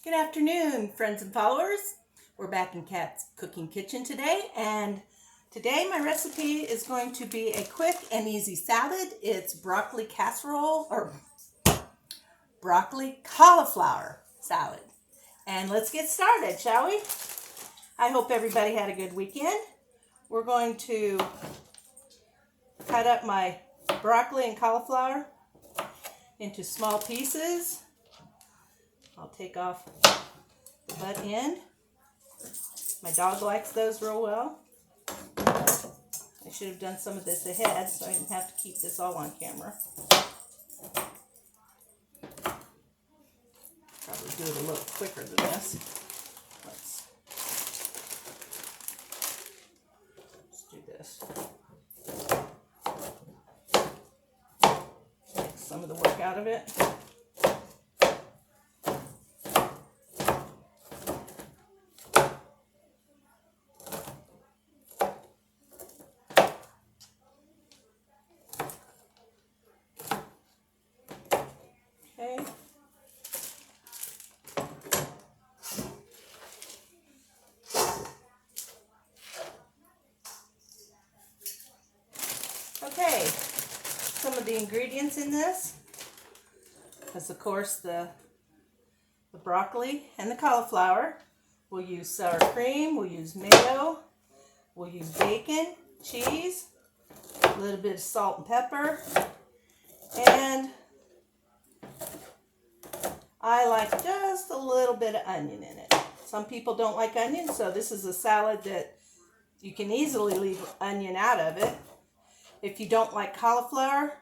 Good afternoon, friends and followers. We're back in Kat's Cooking Kitchen today, and today my recipe is going to be a quick and easy salad. It's broccoli casserole or broccoli-cauliflower salad. And let's get started, shall we? I hope everybody had a good weekend. We're going to cut up my broccoli and cauliflower into small pieces. I'll take off the butt end. My dog likes those real well. I should have done some of this ahead so I didn't have to keep this all on camera. Probably do it a little quicker than this. Let's do this. Take some of the work out of it. Okay, some of the ingredients in this is, of course, the broccoli and the cauliflower. We'll use sour cream, we'll use mayo, we'll use bacon, cheese, a little bit of salt and pepper, and I like just a little bit of onion in it. Some people don't like onion, so this is a salad that you can easily leave onion out of it. If you don't like cauliflower,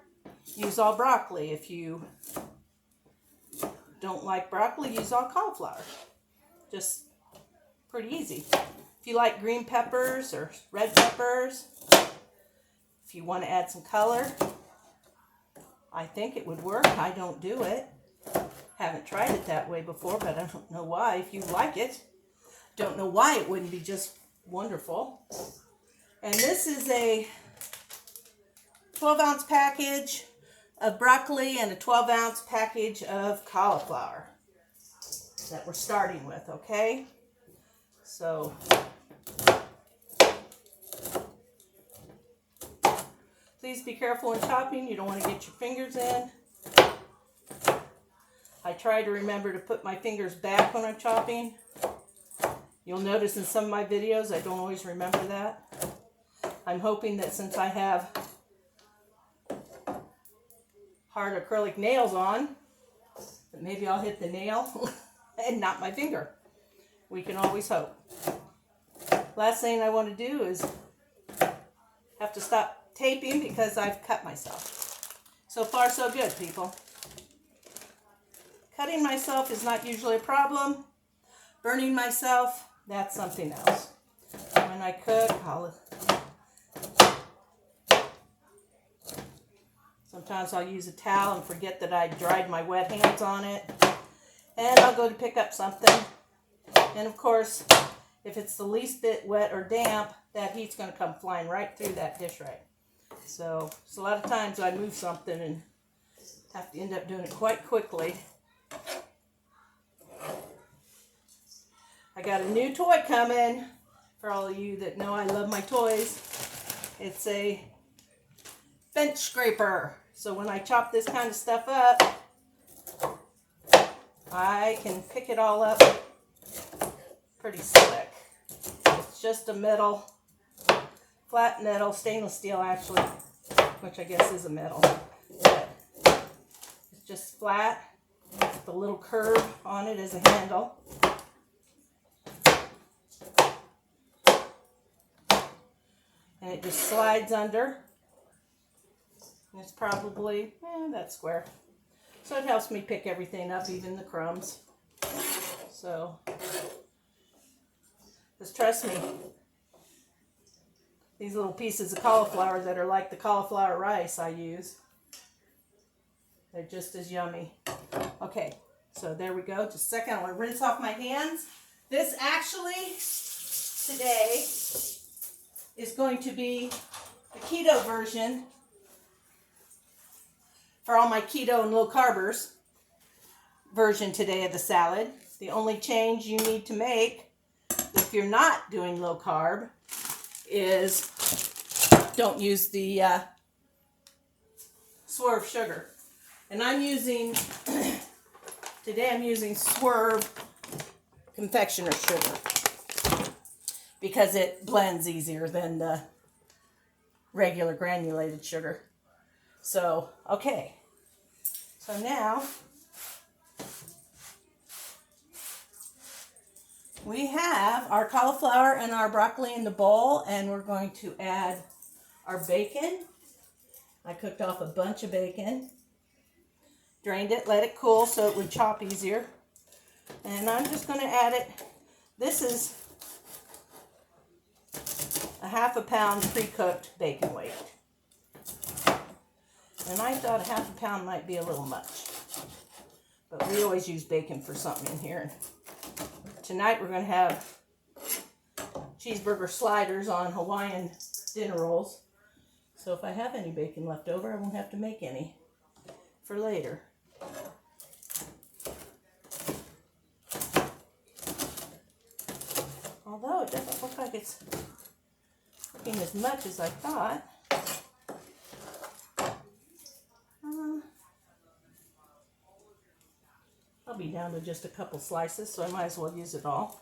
use all broccoli. If you don't like broccoli, use all cauliflower. Just pretty easy. If you like green peppers or red peppers, if you want to add some color, I think it would work. I don't do it. Haven't tried it that way before, but I don't know why. If you like it, don't know why it wouldn't be just wonderful. And this is a 12-ounce package of broccoli and a 12-ounce package of cauliflower that we're starting with, okay? So, please be careful when chopping. You don't want to get your fingers in. I try to remember to put my fingers back when I'm chopping. You'll notice in some of my videos I don't always remember that. I'm hoping that since I have hard acrylic nails on, that maybe I'll hit the nail and not my finger. We can always hope. Last thing I want to do is have to stop taping because I've cut myself. So far so good, people. Cutting myself is not usually a problem. Burning myself, that's something else. When I cook, sometimes I'll use a towel and forget that I dried my wet hands on it. And I'll go to pick up something. And of course, if it's the least bit wet or damp, that heat's going to come flying right through that dish rag. So a lot of times I move something and have to end up doing it quite quickly. I got a new toy coming for all of you that know I love my toys. It's a bench scraper. So when I chop this kind of stuff up, I can pick it all up pretty slick. It's just a metal, flat metal, stainless steel actually, which I guess is a metal. But it's just flat with a little curve on it as a handle. And it just slides under. And it's probably that square. So it helps me pick everything up, even the crumbs. So, just trust me, these little pieces of cauliflower that are like the cauliflower rice I use, they're just as yummy. Okay, so there we go. Just a second, I'm going to rinse off my hands. This actually, today, is going to be the keto version for all my keto and low carbers version today of the salad. The only change you need to make if you're not doing low carb is don't use the Swerve sugar. And I'm using, today I'm using Swerve confectioner sugar because it blends easier than the regular granulated sugar. So, okay. So now we have our cauliflower and our broccoli in the bowl, and we're going to add our bacon. I cooked off a bunch of bacon, drained it, let it cool so it would chop easier. And I'm just going to add it. This is a ½ pound pre-cooked bacon weight. And I thought a ½ pound might be a little much. But we always use bacon for something in here. Tonight we're going to have cheeseburger sliders on Hawaiian dinner rolls. So if I have any bacon left over, I won't have to make any for later. Although it doesn't look like it's cooking as much as I thought. I'll be down to just a couple slices, so I might as well use it all.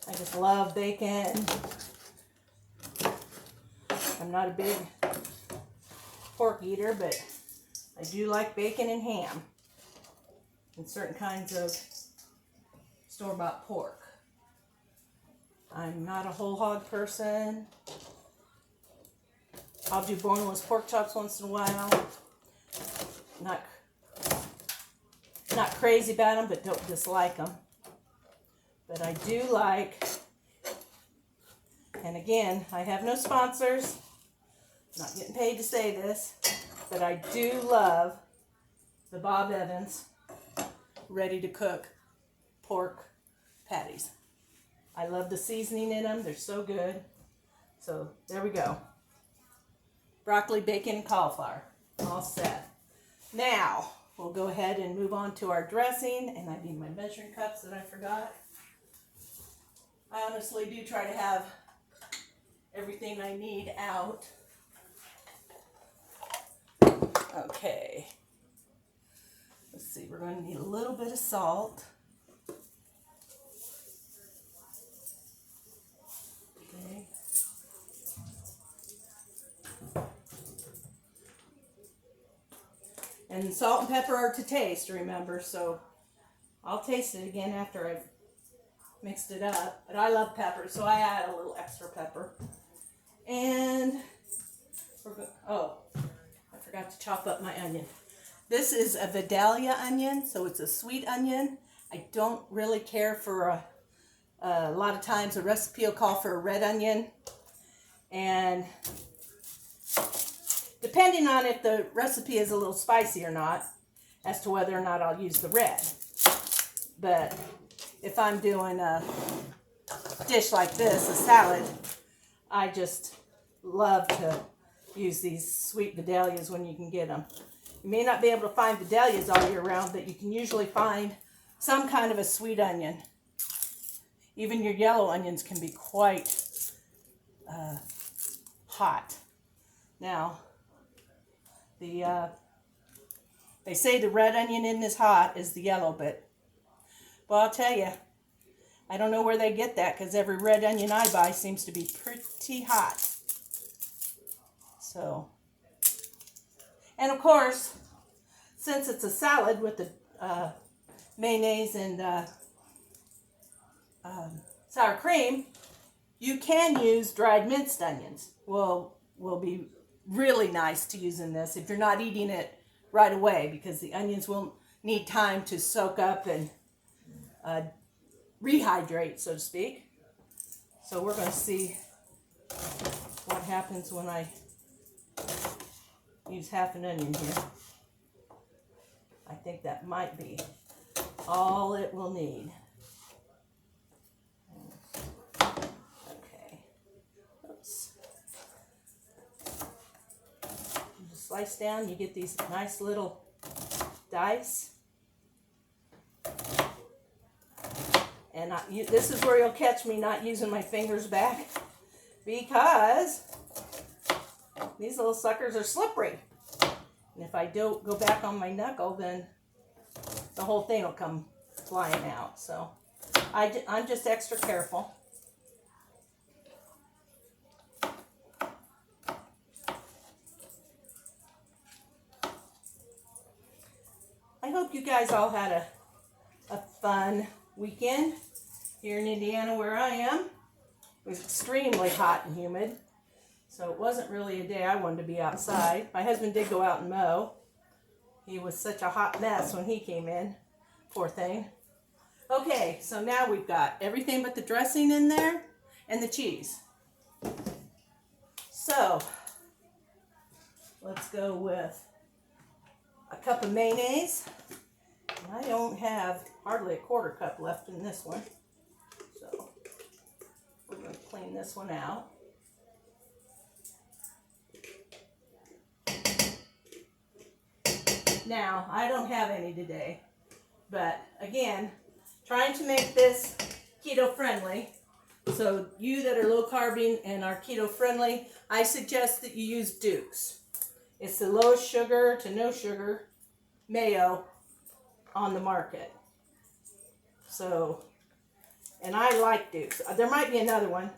I just love bacon. I'm not a big pork eater, but I do like bacon and ham and certain kinds of store-bought pork. I'm not a whole hog person. I'll do boneless pork chops once in a while. Not crazy about them, but don't dislike them. But I do like, and again, I have no sponsors. I'm not getting paid to say this, but I do love the Bob Evans ready to cook pork patties. I love the seasoning in them. They're so good. So there we go. Broccoli, bacon, and cauliflower. All set. Now, we'll go ahead and move on to our dressing. And I need my measuring cups that I forgot. I honestly do try to have everything I need out. Okay. Let's see. We're going to need a little bit of salt. Okay. And salt and pepper are to taste, remember, so I'll taste it again after I've mixed it up. But I love pepper, so I add a little extra pepper. And I forgot to chop up my onion. This is a Vidalia onion, so it's a sweet onion. I don't really care for a lot of times a recipe will call for a red onion. And depending on if the recipe is a little spicy or not, as to whether or not I'll use the red. But if I'm doing a dish like this, a salad, I just love to use these sweet Vidalias when you can get them. You may not be able to find Vidalias all year round, but you can usually find some kind of a sweet onion. Even your yellow onions can be quite hot. Now, they say the red onion isn't as hot as the yellow, but well, I'll tell you, I don't know where they get that because every red onion I buy seems to be pretty hot. So, and of course, since it's a salad with the mayonnaise and sour cream, you can use dried minced onions. Will be really nice to use in this if you're not eating it right away, because the onions will need time to soak up and rehydrate, so to speak. So we're going to see what happens when I use half an onion here. I think that might be all it will need. Okay. Oops. slice down, you get these nice little dice. And this is where you'll catch me not using my fingers back, because these little suckers are slippery. And if I don't go back on my knuckle, then the whole thing will come flying out. So I'm just extra careful. I hope you guys all had a fun weekend here in Indiana where I am. It was extremely hot and humid, so it wasn't really a day I wanted to be outside. My husband did go out and mow. He was such a hot mess when he came in, poor thing. Okay, so now we've got everything but the dressing in there and the cheese. So let's go with a cup of mayonnaise. I don't have hardly a quarter cup left in this one, so we're going to clean this one out. Now, I don't have any today, but again, trying to make this keto friendly. So you that are low carbing and are keto friendly, I suggest that you use Duke's. It's the lowest sugar to no sugar mayo on the market. So, and I like Duke's. There might be another one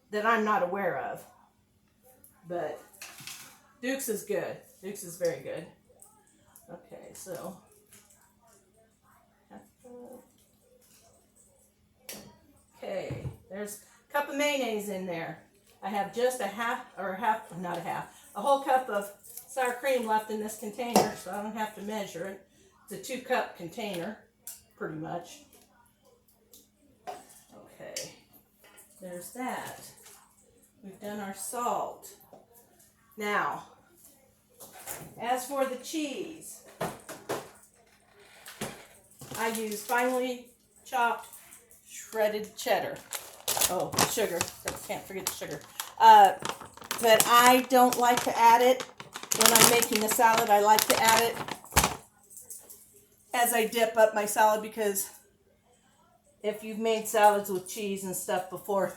that I'm not aware of, but Duke's is good. Duke's is very good. Okay, so okay, there's a cup of mayonnaise in there. I have just a whole cup of sour cream left in this container, so I don't have to measure it. It's a 2-cup container, pretty much. Okay, there's that. We've done our salt. Now, as for the cheese, I use finely chopped shredded cheddar. Oh, sugar. Can't forget the sugar. But I don't like to add it when I'm making the salad. I like to add it as I dip up my salad, because if you've made salads with cheese and stuff before,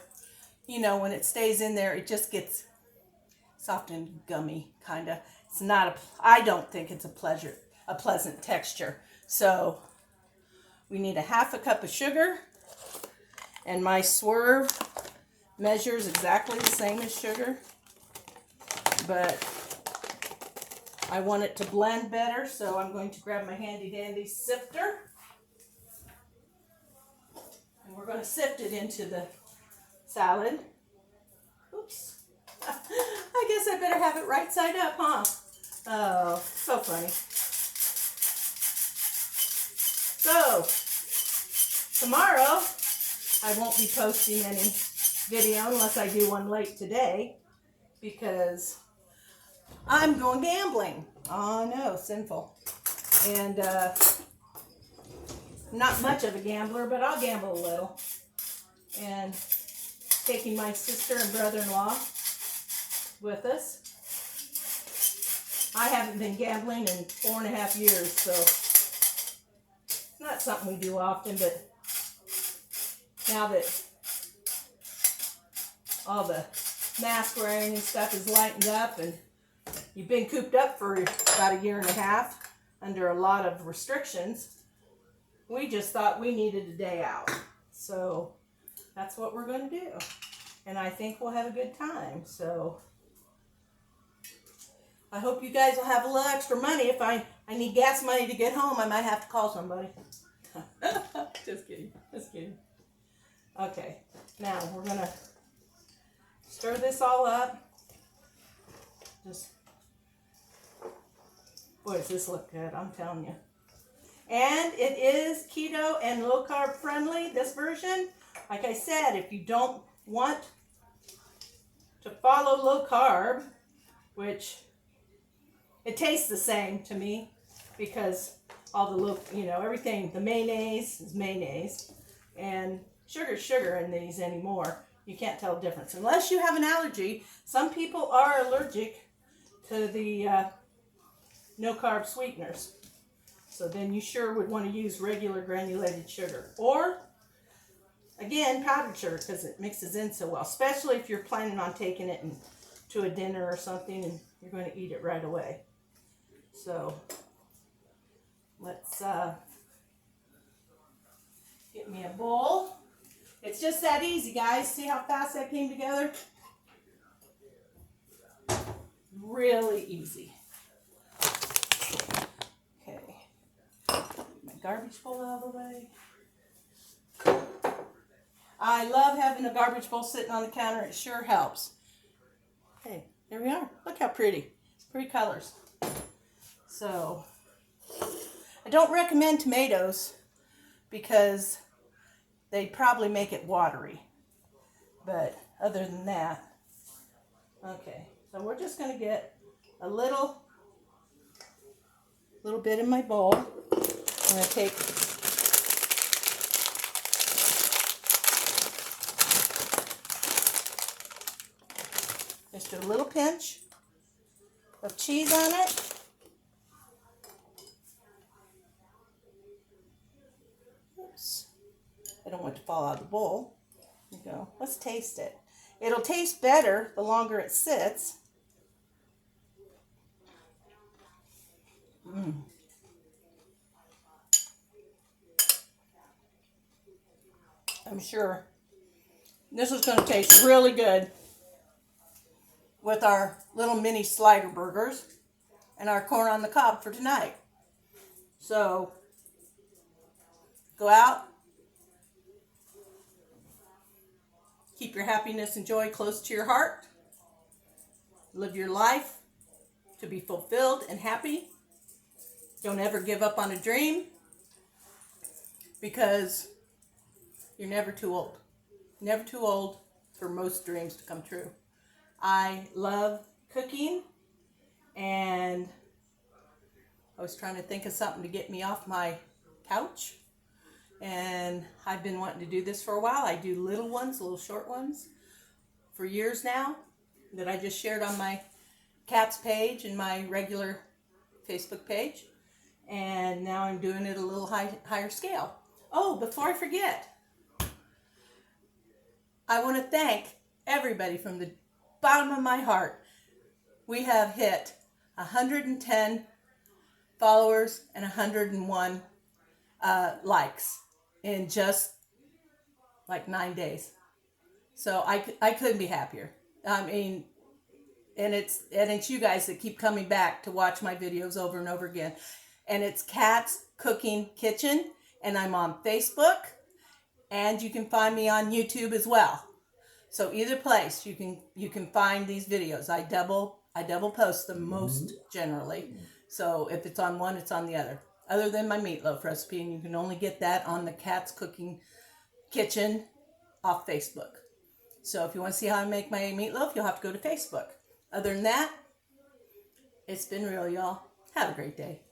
you know, when it stays in there, it just gets soft and gummy, kind of. It's not I don't think it's a pleasant texture. So we need a 1/2 cup of sugar, and my swerve measures exactly the same as sugar, but I want it to blend better, so I'm going to grab my handy dandy sifter, and we're going to sift it into the salad. Oops. I guess I better have it right side up, huh? Oh, so funny. So, tomorrow, I won't be posting any video unless I do one late today, because I'm going gambling. Oh no, sinful. And not much of a gambler, but I'll gamble a little. And taking my sister and brother-in-law with us. I haven't been gambling in 4.5 years, so it's not something we do often, but now that all the mask wearing and stuff is lightened up, and you've been cooped up for about 1.5 years under a lot of restrictions, we just thought we needed a day out. So that's what we're going to do. And I think we'll have a good time. So I hope you guys will have a little extra money. If I need gas money to get home, I might have to call somebody. Just kidding. Just kidding. Okay. Now we're going to stir this all up. Boy, does this look good, I'm telling you. And it is keto and low carb friendly, this version. Like I said, if you don't want to follow low carb, which it tastes the same to me, because all the everything, the mayonnaise is mayonnaise, and sugar's sugar in these anymore. You can't tell the difference unless you have an allergy. Some people are allergic to the no carb sweeteners. So then you sure would want to use regular granulated sugar. Or, again, powdered sugar, because it mixes in so well. Especially if you're planning on taking it to a dinner or something and you're going to eat it right away. So, let's get me a bowl. It's just that easy, guys. See how fast that came together? Really easy. Okay. My garbage bowl out of the way. I love having a garbage bowl sitting on the counter. It sure helps. Okay, there we are. Look how pretty. Pretty colors. So, I don't recommend tomatoes because they probably make it watery. But other than that, okay. So we're just going to get a little bit in my bowl. I'm going to take just a little pinch of cheese on it. Oops. I don't want it to fall out of the bowl. There you go. Let's taste it. It'll taste better the longer it sits. I'm sure this is going to taste really good with our little mini slider burgers and our corn on the cob for tonight. So, go out, keep your happiness and joy close to your heart, live your life to be fulfilled and happy. Don't ever give up on a dream, because you're never too old. Never too old for most dreams to come true. I love cooking, and I was trying to think of something to get me off my couch, and I've been wanting to do this for a while. I do little ones, little short ones, for years now, that I just shared on my cats page and my regular Facebook page, and now I'm doing it a little higher scale. Oh, before I forget, I want to thank everybody from the bottom of my heart. We have hit 110 followers and 101 likes in just like 9 days. So I couldn't be happier. I mean, and it's you guys that keep coming back to watch my videos over and over again. And it's Cats Cooking Kitchen, and I'm on Facebook, and you can find me on YouTube as well. So either place you can find these videos. I double post them most generally. So if it's on one, it's on the other. Other than my meatloaf recipe, and you can only get that on the Cats Cooking Kitchen off Facebook. So if you want to see how I make my meatloaf, you'll have to go to Facebook. Other than that, it's been real, y'all. Have a great day.